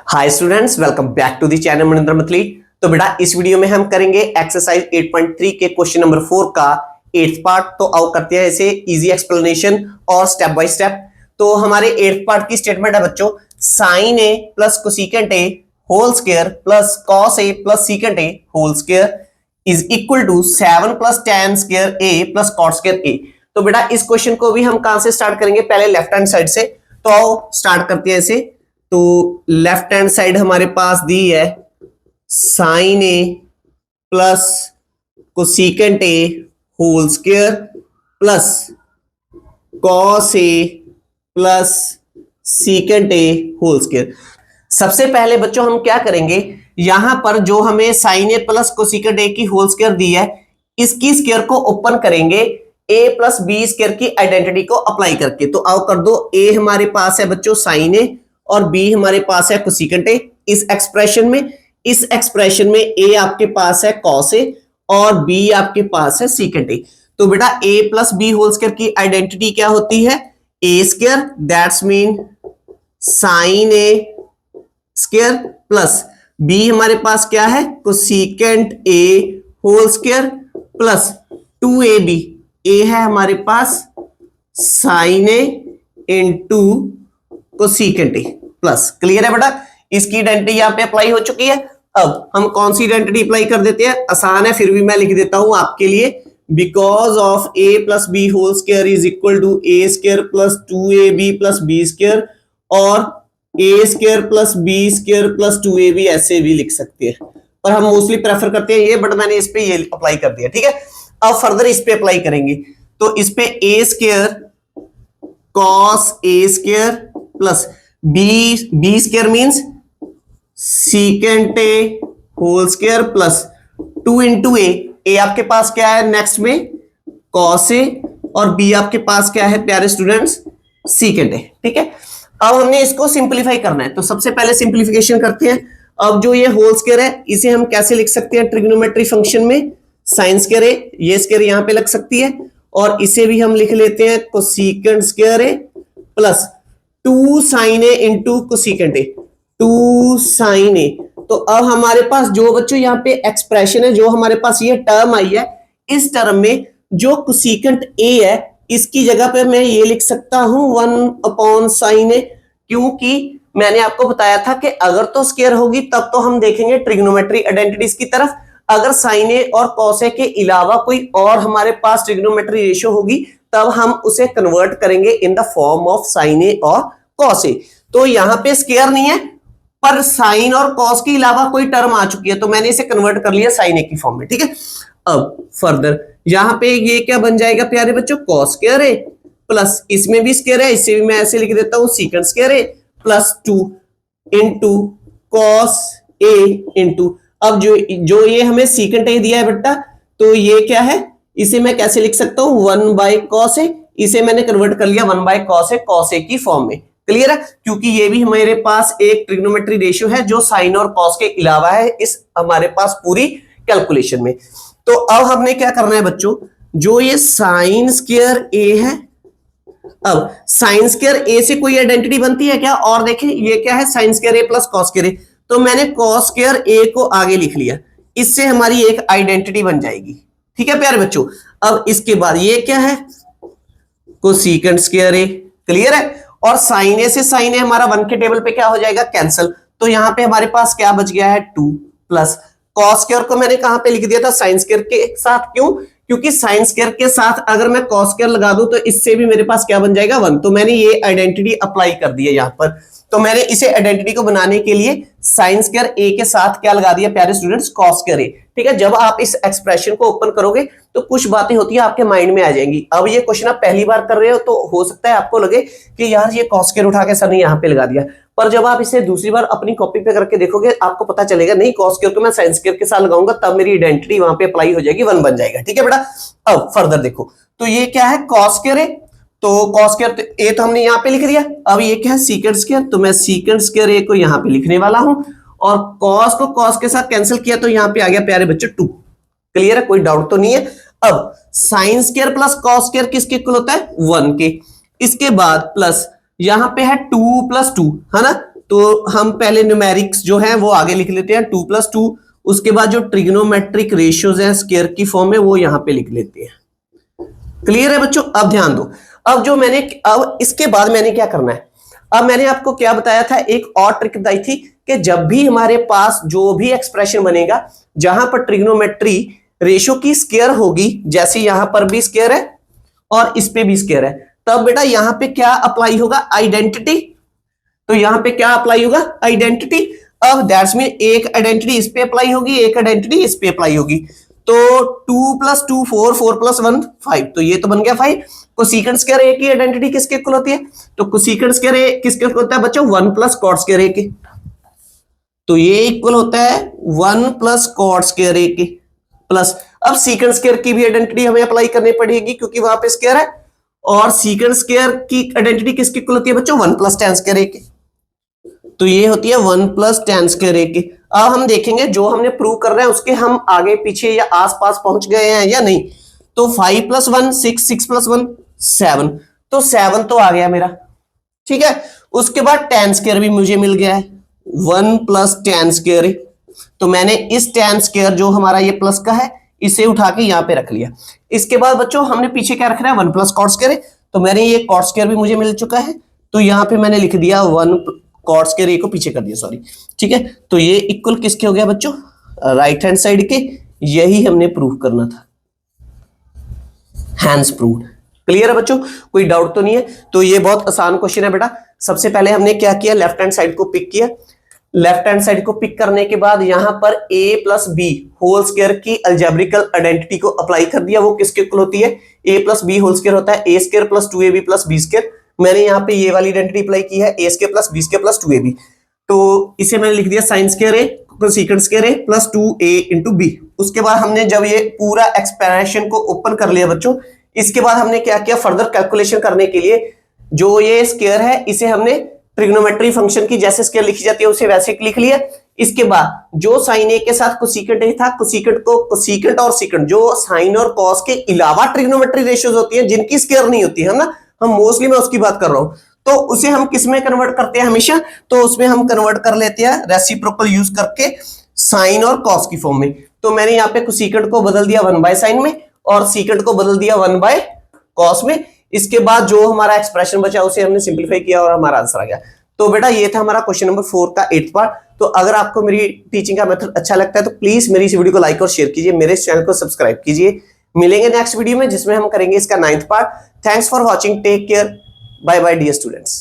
Hi students, welcome back to the channel Maninder Matli. तो बेटा इस वीडियो में हम करेंगे एक्सरसाइज 8.3 के क्वेश्चन नंबर 4 का 8th पार्ट। तो आओ करते हैं इसे इजी एक्सप्लेनेशन और स्टेप बाय स्टेप। तो हमारे 8th पार्ट की स्टेटमेंट है बच्चों, sine A plus cosecant A whole square plus cos A plus secant A whole square is equal to 7 plus tan square A plus cot square A. तो बेटा इस question को भी हम कहां से स्टार्ट करेंगे, पहले लेफ्ट हैंड साइड से। तो आओ स्टार्ट करते हैं इसे। तो लेफ्ट हैंड साइड हमारे पास दी है sine A plus cosecant A whole square plus cos A plus secant A whole square. सबसे पहले बच्चों हम क्या करेंगे, यहां पर जो हमें साइन ए प्लस कोसेकेंट ए की होल स्क्वायर दी है, इसकी स्क्वायर को ओपन करेंगे a प्लस बी स्क्वायर की आइडेंटिटी को अप्लाई करके। तो आओ कर दो, a हमारे पास है बच्चों साइन ए और b हमारे पास है कोसेकेंट ए। इस एक्सप्रेशन में a आपके पास है कॉस ए और b आपके पास है सीकेंट ए। तो बेटा a plus B whole square की आइडेंटिटी क्या होती है, a square, that's mean sine A square plus b हमारे पास क्या है cosecant A whole square plus 2ab। a है हमारे पास sine A into cosecant A plus. Clear है बेटा, इसकी आइडेंटिटी यहां पे अप्लाई हो चुकी है। अब हम कौन सी आइडेंटिटी अप्लाई कर देते हैं, आसान है फिर भी मैं लिख देता हूं आपके लिए। Because of a plus B whole square is equal to a square plus 2ab plus b square, और a square plus b square plus 2ab ऐसे भी लिख सकते हैं, पर हम मोस्टली प्रेफर करते हैं ये, बट मैंने इस पे ये अप्लाई कर दिया। ठीक है, अब फर्दर इस पे अप्लाई करेंगे। तो इस पे a square cos a square plus b square means secant A whole square plus 2 into A आपके पास क्या है नेक्स्ट में कॉस ए, और b आपके पास क्या है प्यारे स्टूडेंट्स सीकेंट ए। ठीक है, अब हमने इसको सिंपलीफाई करना है, तो सबसे पहले सिंपलीफिकेशन करते हैं। अब जो ये होल स्क्वायर है इसे हम कैसे लिख सकते हैं ट्रिग्नोमेट्री फंक्शन में, साइन स्क्वायर ए, ये स्क्वायर यहां पे लग सकती है, और इसे भी हम लिख लेते हैं cosecant square A plus 2 sign A into cosecant A, 2 sign ए। तो अब हमारे पास जो बच्चों यहाँ पे एक्सप्रेशन है, जो हमारे पास ये टर्म आई है, इस टर्म में जो कोसेकेंट ए है इसकी जगह पे मैं ये लिख सकता हूं 1 साइन ए, क्योंकि मैंने आपको बताया था कि अगर तो स्क्वायर होगी तब तो हम देखेंगे ट्रिग्नोमेट्री आइडेंटिटीज की तरफ। अगर साइन ए और कॉस ए के अलावा कोई और हमारे पास ट्रिग्नोमेट्री रेशियो होगी तब हम उसे कन्वर्ट करेंगे in the form of sine A और कॉस ए। तो यहां पे स्क्वायर नहीं है, पर साइन और कॉस के अलावा कोई टर्म आ चुकी है, तो मैंने इसे कन्वर्ट कर लिया साइन ए की फॉर्म में। ठीक है, अब फर्दर यहां पे ये क्या बन जाएगा प्यारे बच्चों, कॉस स्क्वायर ए प्लस इसमें भी स्क्वायर है, इसे भी मैं ऐसे लिख देता हूं secant square A plus 2 into cos A into, अब जो ये हमें सीकेंट ए दिया है बेटा, तो ये क्या है, इसे मैं कैसे लिख सकता हूं 1 बाय कॉस ए, इसे मैंने कन्वर्ट कर लिया 1 बाय कॉस ए की फॉर्म में। क्लियर है, क्योंकि ये भी हमारे पास एक ट्रिग्नोमेट्री रेशियो है जो साइन और कॉस के अलावा है इस हमारे पास पूरी कैलकुलेशन में। तो अब हमने क्या करना है बच्चों, जो ये साइन स्क्वायर ए है, अब साइन स्क्वायर ए से कोई आइडेंटिटी बनती है क्या, और देखें ये क्या है sine square A plus cos square A, तो मैंने कॉस स्क्वायर ए को आगे लिख लिया, इससे हमारी एक आइडेंटिटी बन जाएगी। ठीक है प्यारे बच्चों, अब इसके बाद ये क्या है कोसेकेंट स्क्वायर ए। क्लियर है, और साइन ए से साइन ए हमारा 1 के टेबल पे क्या हो जाएगा कैंसिल, तो यहां पे हमारे पास क्या बच गया है 2 प्लस कॉस स्क्वायर को मैंने कहां पे लिख दिया था साइन स्क्वायर के साथ, क्यों, क्योंकि साइन स्क्वायर के साथ अगर मैं कॉस स्क्वायर लगा दूं तो इससे भी मेरे पास क्या बन जाएगा 1, तो मैंने ये आइडेंटिटी अप्लाई कर दी है यहां पर। तो मैंने इसे आइडेंटिटी को बनाने के लिए साइन स्क्वायर ए के साथ क्या लगा दिया प्यारे स्टूडेंट्स कॉस स्क्वायर ए। ठीक है, जब आप इस एक्सप्रेशन को ओपन करोगे तो कुछ बातें होती है आपके माइंड में आ जाएंगी। अब ये क्वेश्चन आप पहली बार कर रहे हो तो हो सकता है आपको लगे कि यार ये कॉस स्क्वायर उठा के सर ने यहाँ पे लगा दिया, पर जब आप इसे दूसरी बार अपनी कॉपी पे करके देखोगे आपको पता चलेगा नहीं, कॉस स्क्वायर को मैं साइन स्क्वायर के साथ लगाऊंगा तब मेरी आइडेंटिटी वहां पे अप्लाई हो जाएगी, 1 बन जाएगा। ठीक है बेटा, अब फर्दर देखो, तो ये क्या है कॉस स्क्वायर ए, तो कॉस स्क्वायर ए तो हमने यहाँ पे लिख दिया। अब ये क्या है सीकेंट स्क्वायर, तो मैं सीकेंट स्क्वायर ए को यहाँ पे लिखने वाला हूं, और कॉस को कॉस के साथ कैंसिल किया तो यहाँ पे आ गया प्यारे बच्चों 2। क्लियर है, कोई डाउट तो नहीं है। अब sine square plus cos square किसके इक्वल होता है 1 के, इसके बाद प्लस यहां पे है 2 + 2 है ना, तो हम पहले न्यूमेरिक्स जो है वो आगे लिख लेते हैं 2+2, उसके बाद जो ट्रिग्नोमेट्रिक रेशियोज हैं स्क्वायर की फॉर्म में वो यहां पे लिख लेते हैं। क्लियर है बच्चों? अब ध्यान दो, अब इसके बाद मैंने क्या करना है, अब मैंने आपको क्या बताया था, एक और ट्रिक बताई थी कि जब भी हमारे पास जो भी एक्सप्रेशन बनेगा जहां पर ट्रिग्नोमेट्री रेशियो की स्क्वायर होगी, जैसे यहां पर भी स्क्वायर है और इस पे भी स्क्वायर है, तब बेटा यहां पे क्या अप्लाई होगा, आइडेंटिटी। तो यहां पे क्या अप्लाई होगा, आइडेंटिटी। अब दैट्स मीन एक आइडेंटिटी इस पे अप्लाई होगी, एक आइडेंटिटी इस पे अप्लाई होगी। तो 2+2 4, 4+1 5, तो ये तो बन गया 5। कोसेकेंट स्क्वायर ए की आइडेंटिटी किसके इक्वल होती है, तो कोसेकेंट स्क्वायर ए किसके इक्वल होता है बच्चों, 1 प्लस कॉट स्क्वायर ए के। तो ये इक्वल होता है 1 प्लस कॉट स्क्वायर ए के प्लस, अब सीकेंट स्क्वायर की भी आइडेंटिटी हमें अप्लाई करनी पड़ेगी क्योंकि वहां पे स्क्वायर है, और सीकेंट स्क्वायर की आइडेंटिटी किसकी इक्वल होती है बच्चों, 1 प्लस tan स्क्वायर ए के। तो ये होती है 1 प्लस tan स्क्वायर ए के। अब हम देखेंगे जो हमने प्रूव कर रहे हैं उसके हम आगे पीछे या आसपास पहुंच गए हैं या नहीं। तो 5+1 6, 6+1 7, तो 7 तो आ गया मेरा, ठीक है। उसके बाद tan स्क्वायर भी मुझे मिल गया है 1 प्लस tan स्क्वायर। तो मैंने इस tan स्क्वायर जो हमारा ये प्लस का है इसे उठा के यहाँ पे रख लिया। इसके बाद बच्चों हमने पीछे क्या रखना है, 1 प्लस कॉट स्क्वायर, तो मैंने ये कॉट स्क्वायर भी मुझे मिल चुका है, तो यहाँ पे मैंने लिख दिया 1 कॉट स्क्वायर ए को पीछे कर दिया, सॉरी, ठीक है। तो ये इक्वल किसके हो गया बच्चों, राइट हैंड साइड के। यही हमने प्रूव करना था, हैंड्स प्रूव्ड। क्लियर है बच्चों, कोई डाउट तो नहीं है? तो ये बहुत आसान क्वेश्चन है बेटा। सबसे पहले हमने क्या किया, लेफ्ट हैंड साइड को पिक किया। लेफ्ट हैंड साइड को पिक करने के बाद यहां पर a plus B whole square की अलजेब्रिकल आइडेंटिटी को अप्लाई कर दिया। वो किसके इक्वल होती है, a plus B whole square होता है a square plus 2ab plus b square. मैंने यहाँ पे ये वाली आइडेंटिटी अप्लाई की है a square plus b square plus 2ab। तो इसे मैंने लिख दिया sine square a cosecant square a plus 2a into b। उसके बाद हमने जब ये पूरा एक्सप्रेशन को ओपन कर लिया बच्चों, इसके बाद हमने क्या किया, फर्दर कैलकुलेशन करने के लिए जो ये स्क्वायर है इसे हमने ट्रिग्नोमेट्री फंक्शन की जैसे स्क्वायर लिखी जाती है उसे वैसे लिख लिया। इसके बाद जो साइन ए के साथ कोसेकेंट ए था, कोसेकेंट और सीकेंट जो साइन और कॉस के अलावा ट्रिग्नोमेट्री रेशियोज होती हैं जिनकी स्क्वायर नहीं होती है ना, हम मोस्टली मैं उसकी बात कर रहा हूं, तो उसे हम किस में कन्वर्ट करते हैं हमेशा, तो उसमें हम कन्वर्ट कर लेते हैं रेसिप्रोकल यूज करके साइन और कॉस की फॉर्म में। तो मैंने यहाँ पे कोसेकेंट को बदल दिया 1 बाय साइन में और सीकेंट को बदल दिया 1 बाय कॉस में। इसके बाद जो हमारा एक्सप्रेशन बचा उसे हमने सिंपलीफाई किया और हमारा आंसर आ गया। तो बेटा ये था हमारा क्वेश्चन नंबर 4 का 8th पार्ट। तो अगर आपको मेरी टीचिंग का मेथड अच्छा लगता है तो प्लीज मेरी इस वीडियो को लाइक और शेयर कीजिए, मेरे इस चैनल को सब्सक्राइब कीजिए। मिलेंगे नेक्स्ट वीडियो में जिसमें हम करेंगे इसका 9th part. Thanks for watching, take care, bye bye dear students.